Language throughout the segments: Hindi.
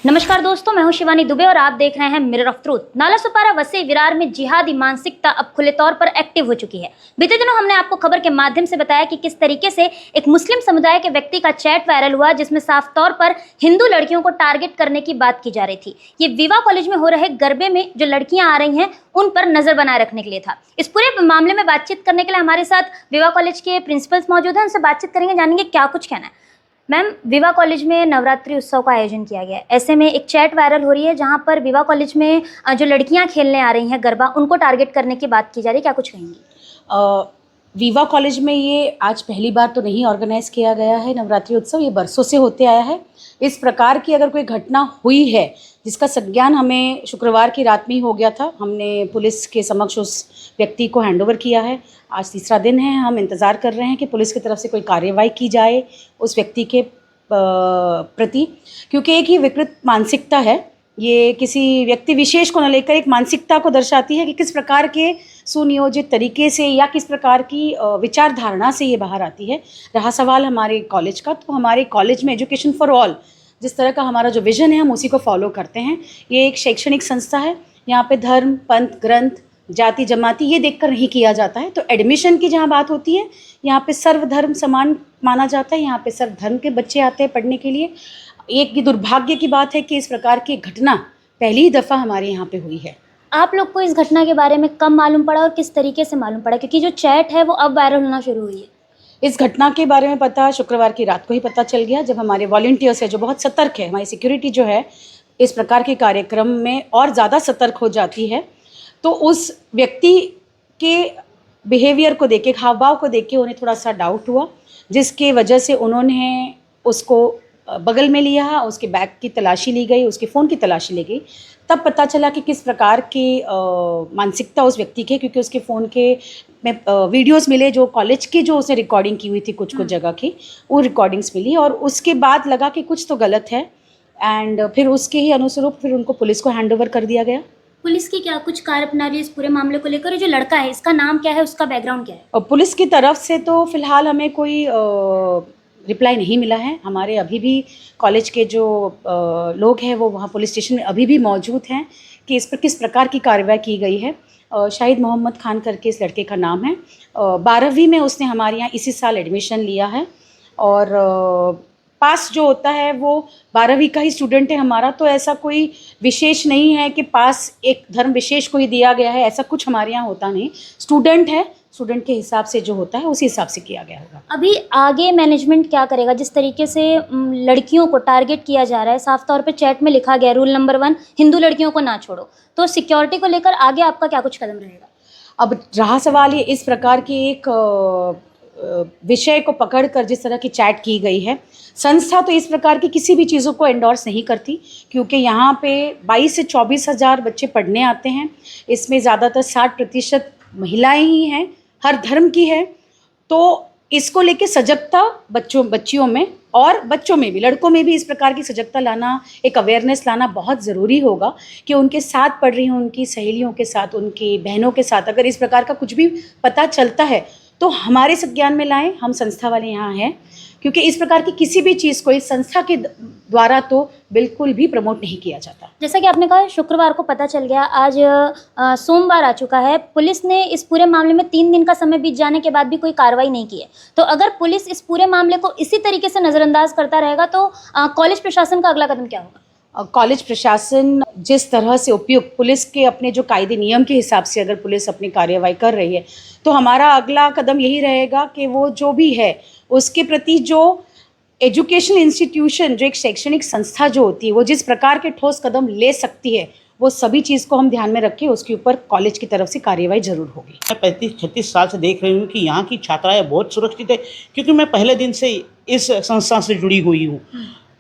नमस्कार दोस्तों, मैं हूं शिवानी दुबे और आप देख रहे हैं mirror of truth. Nalasopara Vasai Virar में जिहादी मानसिकता अब खुले तौर पर एक्टिव हो चुकी है। बीते दिनों हमने आपको खबर के माध्यम से बताया कि किस तरीके से एक मुस्लिम समुदाय के व्यक्ति का चैट वायरल हुआ, जिसमें साफ तौर पर हिंदू लड़कियों को टारगेट करने की बात की जा रही थी। ये विवा कॉलेज में हो रहे गरबे में जो लड़कियां आ रही हैं उन पर नजर बनाए रखने के लिए था। इस पूरे मामले में बातचीत करने के लिए हमारे साथ विवा कॉलेज के प्रिंसिपल्स मौजूद हैं। उनसे बातचीत करेंगे, जानेंगे क्या कुछ कहना है। मैम, विवा कॉलेज में नवरात्रि उत्सव का आयोजन किया गया है। ऐसे में एक चैट वायरल हो रही है जहां पर विवा कॉलेज में जो लड़कियां खेलने आ रही हैं गरबा, उनको टारगेट करने की बात की जा रही है। क्या कुछ कहेंगी? विवा कॉलेज में ये आज पहली बार तो नहीं ऑर्गेनाइज किया गया है नवरात्रि उत्सव, ये बरसों से होते आया है। इस प्रकार की अगर कोई घटना हुई है जिसका संज्ञान हमें शुक्रवार की रात में ही हो गया था, हमने पुलिस के समक्ष उस व्यक्ति को हैंडओवर किया है। आज तीसरा दिन है, हम इंतज़ार कर रहे हैं कि पुलिस की तरफ से कोई कार्रवाई की जाए उस व्यक्ति के प्रति, क्योंकि एक ही विकृत मानसिकता है। ये किसी व्यक्ति विशेष को न लेकर एक मानसिकता को दर्शाती है कि किस प्रकार के सुनियोजित तरीके से या किस प्रकार की विचारधारणा से ये बाहर आती है। रहा सवाल हमारे कॉलेज का, तो हमारे कॉलेज में एजुकेशन फॉर ऑल जिस तरह का हमारा जो विज़न है हम उसी को फॉलो करते हैं। ये एक शैक्षणिक संस्था है, यहाँ पे धर्म, पंथ, ग्रंथ, जाति, जमाती ये देखकर नहीं किया जाता है। तो एडमिशन की जहाँ बात होती है, यहाँ पे सर्वधर्म समान माना जाता है। यहाँ पे सर्व धर्म के बच्चे आते हैं पढ़ने के लिए। एक दुर्भाग्य की बात है कि इस प्रकार की घटना पहली दफ़ा हमारे यहाँ पे हुई है। आप लोग को इस घटना के बारे में कब मालूम पड़ा और किस तरीके से मालूम पड़ा, क्योंकि जो चैट है वो अब वायरल होना शुरू हुई है? इस घटना के बारे में पता शुक्रवार की रात को ही पता चल गया, जब हमारे वॉलंटियर्स है जो बहुत सतर्क है, हमारी सिक्योरिटी जो है इस प्रकार के कार्यक्रम में और ज़्यादा सतर्क हो जाती है। तो उस व्यक्ति के बिहेवियर को देख के, हाव भाव को देख के उन्हें थोड़ा सा डाउट हुआ, जिसके वजह से उन्होंने उसको बगल में लिया, उसके बैग की तलाशी ली गई, उसके फ़ोन की तलाशी ली गई। तब पता चला कि किस प्रकार की मानसिकता उस व्यक्ति के, क्योंकि उसके फ़ोन के में वीडियोस मिले जो कॉलेज की, जो उसने रिकॉर्डिंग की हुई थी कुछ जगह की, वो रिकॉर्डिंग्स मिली और उसके बाद लगा कि कुछ तो गलत है। एंड फिर उसके ही अनुसार फिर उनको पुलिस को हैंडओवर कर दिया गया। पुलिस की क्या कुछ कार्यप्रणाली इस पूरे मामले को लेकर? जो लड़का है इसका नाम क्या है, उसका बैकग्राउंड क्या है? और पुलिस की तरफ से तो फिलहाल हमें कोई रिप्लाई नहीं मिला है। हमारे अभी भी कॉलेज के जो लोग हैं वो वहाँ पुलिस स्टेशन में अभी भी मौजूद हैं कि इस पर किस प्रकार की कार्रवाई की गई है। शाहिद मोहम्मद खान करके इस लड़के का नाम है। 12वीं में उसने हमारे यहाँ इसी साल एडमिशन लिया है और पास जो होता है वो 12वीं का ही स्टूडेंट है हमारा। तो ऐसा कोई विशेष नहीं है कि पास एक धर्म विशेष को ही दिया गया है, ऐसा कुछ हमारे यहाँ होता नहीं। स्टूडेंट है, स्टूडेंट के हिसाब से जो होता है उसी हिसाब से किया गया होगा। अभी आगे मैनेजमेंट क्या करेगा? जिस तरीके से लड़कियों को टारगेट किया जा रहा है, साफ तौर पे चैट में लिखा गया रूल नंबर 1, हिंदू लड़कियों को ना छोड़ो, तो सिक्योरिटी को लेकर आगे आपका क्या कुछ कदम रहेगा? अब रहा सवाल ये, इस प्रकार की एक विषय को पकड़कर जिस तरह की चैट की गई है, संस्था तो इस प्रकार की किसी भी चीज़ों को एंडोर्स नहीं करती, क्योंकि यहाँ पे 22 से 24 हज़ार बच्चे पढ़ने आते हैं। इसमें ज़्यादातर 60% महिलाएं ही हैं, हर धर्म की है। तो इसको लेके सजगता बच्चियों में और बच्चों में भी, लड़कों में भी इस प्रकार की सजगता लाना, एक अवेयरनेस लाना बहुत ज़रूरी होगा कि उनके साथ पढ़ रही हों, उनकी सहेलियों के साथ, उनकी बहनों के साथ अगर इस प्रकार का कुछ भी पता चलता है तो हमारे संज्ञान में लाएं। हम संस्था वाले यहाँ हैं, क्योंकि इस प्रकार की किसी भी चीज़ को इस संस्था के द्वारा तो बिल्कुल भी प्रमोट नहीं किया जाता। जैसा कि आपने कहा शुक्रवार को पता चल गया, आज सोमवार आ चुका है। पुलिस ने इस पूरे मामले में 3 दिन का समय बीत जाने के बाद भी कोई कार्रवाई नहीं की है। तो अगर पुलिस इस पूरे मामले को इसी तरीके से नज़रअंदाज करता रहेगा तो कॉलेज प्रशासन का अगला कदम क्या होगा? कॉलेज प्रशासन जिस तरह से उपयुक्त, पुलिस के अपने जो कायदे नियम के हिसाब से अगर पुलिस अपनी कार्यवाही कर रही है, तो हमारा अगला कदम यही रहेगा कि वो जो भी है उसके प्रति जो एजुकेशन इंस्टीट्यूशन, जो एक शैक्षणिक संस्था जो होती है, वो जिस प्रकार के ठोस कदम ले सकती है, वो सभी चीज़ को हम ध्यान में रखें, उसके ऊपर कॉलेज की तरफ से कार्यवाही जरूर होगी। मैं 35-36 साल से देख रही हूँ कि यहाँ की छात्राएं बहुत सुरक्षित है, क्योंकि मैं पहले दिन से इस संस्था से जुड़ी हुई हूँ।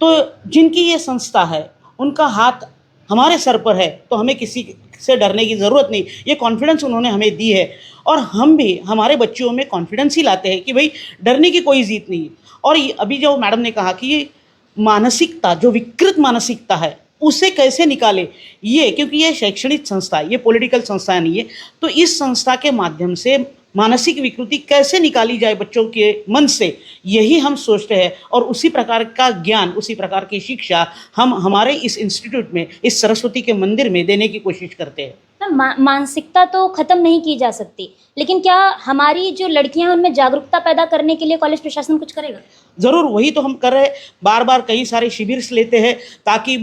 तो जिनकी ये संस्था है उनका हाथ हमारे सर पर है, तो हमें किसी से डरने की ज़रूरत नहीं। ये कॉन्फिडेंस उन्होंने हमें दी है और हम भी हमारे बच्चों में कॉन्फिडेंस ही लाते हैं कि भाई डरने की कोई ज़रूरत नहीं है। और अभी जो मैडम ने कहा कि ये मानसिकता, जो विकृत मानसिकता है, उसे कैसे निकाले, ये क्योंकि ये शैक्षणिक संस्था है, ये पॉलिटिकल संस्था नहीं है। तो इस संस्था के माध्यम से मानसिक विकृति कैसे निकाली जाए बच्चों के मन से, यही हम सोचते हैं। और उसी प्रकार का ज्ञान, उसी प्रकार की शिक्षा हम हमारे इस इंस्टीट्यूट में, इस सरस्वती के मंदिर में देने की कोशिश करते हैं। मानसिकता तो खत्म नहीं की जा सकती, लेकिन क्या हमारी जो लड़कियां हैं उनमें जागरूकता पैदा करने के लिए कॉलेज प्रशासन कुछ करेगा? ज़रूर, वही तो हम कर रहे हैं। बार बार कई सारे शिविर लेते हैं ताकि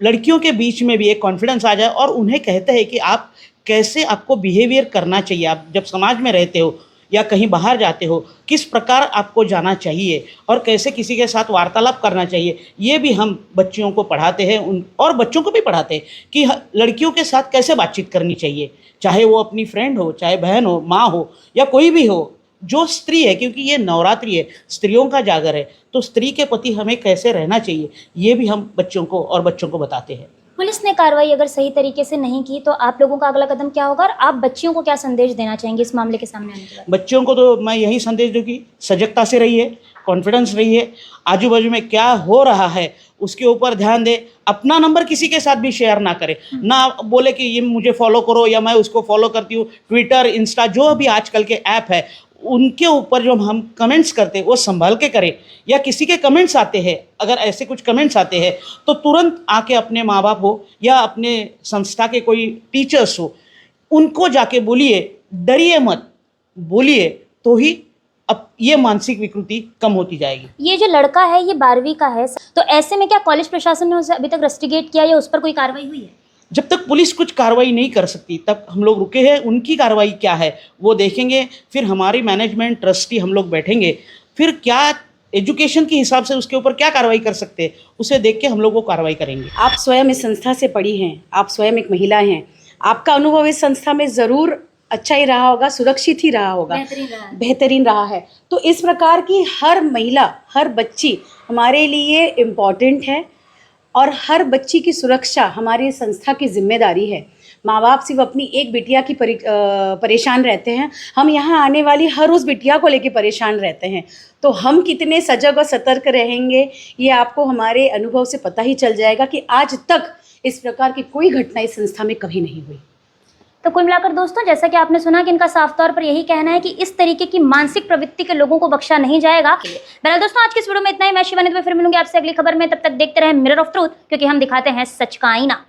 लड़कियों के बीच में भी एक कॉन्फिडेंस आ जाए, और उन्हें कहते हैं कि आप कैसे आपको बिहेवियर करना चाहिए, आप जब समाज में रहते हो या कहीं बाहर जाते हो किस प्रकार आपको जाना चाहिए और कैसे किसी के साथ वार्तालाप करना चाहिए। ये भी हम बच्चियों को पढ़ाते हैं, और बच्चों को भी पढ़ाते हैं कि लड़कियों के साथ कैसे बातचीत करनी चाहिए, चाहे वो अपनी फ्रेंड हो, चाहे बहन हो, माँ हो, या कोई भी हो जो स्त्री है, क्योंकि ये नवरात्रि है, स्त्रियों का जागर है, तो स्त्री के प्रति हमें कैसे रहना चाहिए ये भी हम बच्चों को बताते हैं। पुलिस ने कार्रवाई अगर सही तरीके से नहीं की तो आप लोगों का अगला कदम क्या होगा, और आप बच्चियों को क्या संदेश देना चाहेंगे इस मामले के सामने आने के बाद? बच्चों को तो मैं यही संदेश दूँ कि सजगता से रहिए, कॉन्फिडेंस रहिए, आजू बाजू में क्या हो रहा है उसके ऊपर ध्यान दे, अपना नंबर किसी के साथ भी शेयर ना करे, ना बोले कि ये मुझे फॉलो करो या मैं उसको फॉलो करती हूँ। ट्विटर, इंस्टा, जो भी आजकल के ऐप है उनके ऊपर जो हम कमेंट्स करते हैं वो संभाल के करें, या किसी के कमेंट्स आते हैं, अगर ऐसे कुछ कमेंट्स आते हैं तो तुरंत आके अपने माँ बाप हो या अपने संस्था के कोई टीचर्स हो उनको जाके बोलिए, डरिए मत, बोलिए, तो ही अब ये मानसिक विकृति कम होती जाएगी। ये जो लड़का है ये 12वीं का है, तो ऐसे में क्या कॉलेज प्रशासन ने उसे अभी तक रस्टिकेट किया या उस पर कोई कार्रवाई हुई है? जब तक पुलिस कुछ कार्रवाई नहीं कर सकती तब हम लोग रुके हैं। उनकी कार्रवाई क्या है वो देखेंगे, फिर हमारी मैनेजमेंट ट्रस्टी हम लोग बैठेंगे, फिर क्या एजुकेशन के हिसाब से उसके ऊपर क्या कार्रवाई कर सकते हैं उसे देख के हम लोग वो कार्रवाई करेंगे। आप स्वयं इस संस्था से पढ़ी हैं, आप स्वयं एक महिला हैं, आपका अनुभव इस संस्था में ज़रूर अच्छा ही रहा होगा, सुरक्षित ही रहा होगा, बेहतरीन रहा है। तो इस प्रकार की हर महिला, हर बच्ची हमारे लिए इम्पॉर्टेंट है, और हर बच्ची की सुरक्षा हमारी संस्था की जिम्मेदारी है। माँ बाप सिर्फ अपनी एक बिटिया की परेशान रहते हैं, हम यहाँ आने वाली हर उस बिटिया को लेकर परेशान रहते हैं। तो हम कितने सजग और सतर्क रहेंगे ये आपको हमारे अनुभव से पता ही चल जाएगा कि आज तक इस प्रकार की कोई घटना इस संस्था में कभी नहीं हुई। तो कुल मिलाकर दोस्तों, जैसा कि आपने सुना कि इनका साफ तौर पर यही कहना है कि इस तरीके की मानसिक प्रवृत्ति के लोगों को बख्शा नहीं जाएगा। बहरहाल दोस्तों, आज की इस वीडियो में इतना ही। मैं शिवानी, फिर मिलूंगी आपसे अगली खबर में। तब तक देखते रहें मिरर ऑफ ट्रूथ, क्योंकि हम दिखाते हैं सच का आईना।